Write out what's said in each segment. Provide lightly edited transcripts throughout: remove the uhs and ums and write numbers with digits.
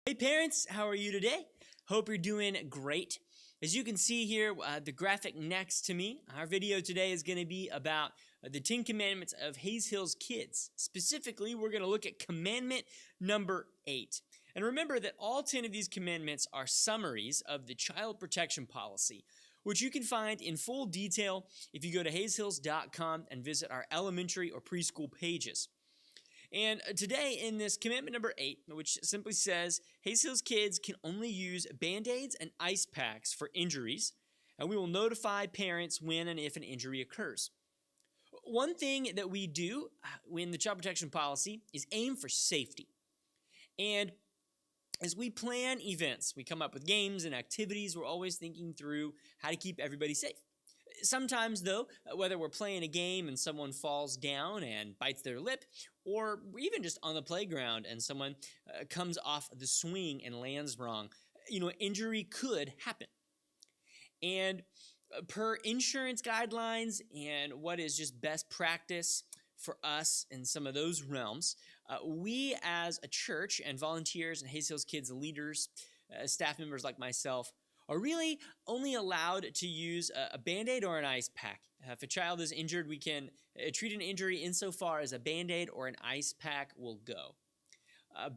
Hey parents, how are you today? Hope you're doing great. As you can see here, the graphic next to me, our video today is going to be about the 10 commandments of Hayes Hill's kids. Specifically, we're going to look at commandment number 8. And remember that all 10 of these commandments are summaries of the child protection policy, which you can find in full detail if you go to hayeshills.com and visit our elementary or preschool pages. And today in this commandment number 8, which simply says, Hayes Hill's kids can only use Band-Aids and ice packs for injuries, and we will notify parents when and if an injury occurs. One thing that we do in the child protection policy is aim for safety. And as we plan events, we come up with games and activities, we're always thinking through how to keep everybody safe. Sometimes, though, whether we're playing a game and someone falls down and bites their lip, or even just on the playground and someone comes off the swing and lands wrong, injury could happen. And per insurance guidelines and what is just best practice for us in some of those realms, we as a church and volunteers and Hayes Hill's Kids leaders, staff members like myself, are really only allowed to use a Band-Aid or an ice pack. If a child is injured, we can treat an injury insofar as a Band-Aid or an ice pack will go.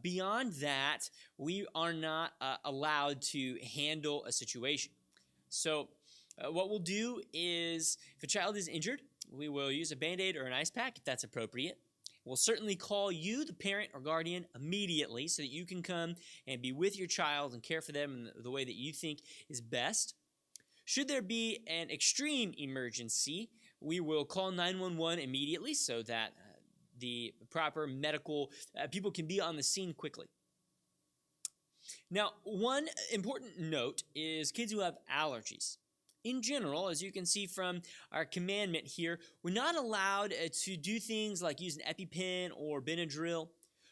Beyond that, we are not allowed to handle a situation. So what we'll do is, if a child is injured, we will use a Band-Aid or an ice pack if that's appropriate. We'll certainly call you, the parent or guardian, immediately so that you can come and be with your child and care for them in the way that you think is best. Should there be an extreme emergency, we will call 911 immediately so that the proper medical people can be on the scene quickly. Now, one important note is kids who have allergies. In general, as you can see from our commandment here, we're not allowed to do things like use an epipen or benadryl.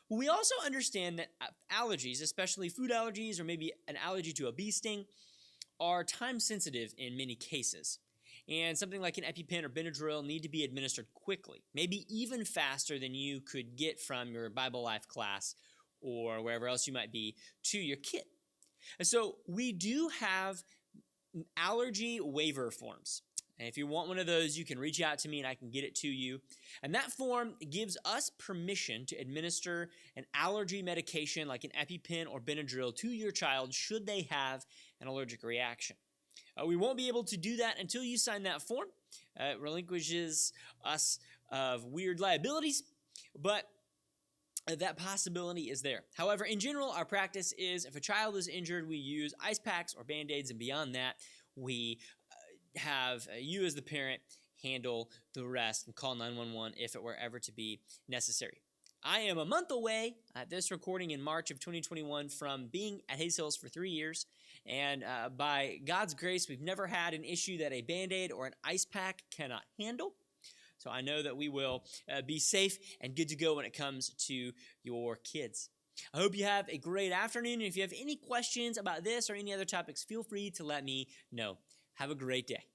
We also understand that allergies, especially food allergies or maybe an allergy to a bee sting, are time sensitive in many cases. And something like an epipen or benadryl need to be administered quickly, maybe even faster than you could get from your Bible Life class or wherever else you might be to your kid. And so we do have allergy waiver forms. And if you want one of those, you can reach out to me and I can get it to you. And that form gives us permission to administer an allergy medication like an EpiPen or Benadryl to your child should they have an allergic reaction. We won't be able to do that until you sign that form. It relinquishes us of weird liabilities, but that possibility is there. However, in general, our practice is if a child is injured, we use ice packs or Band-Aids, and beyond that, we have you as the parent handle the rest and call 911 if it were ever to be necessary. I am a month away at this recording in March of 2021 from being at Hayes Hills for 3 years, and by God's grace, we've never had an issue that a Band-Aid or an ice pack cannot handle. So I know that we will be safe and good to go when it comes to your kids. I hope you have a great afternoon. And if you have any questions about this or any other topics, feel free to let me know. Have a great day.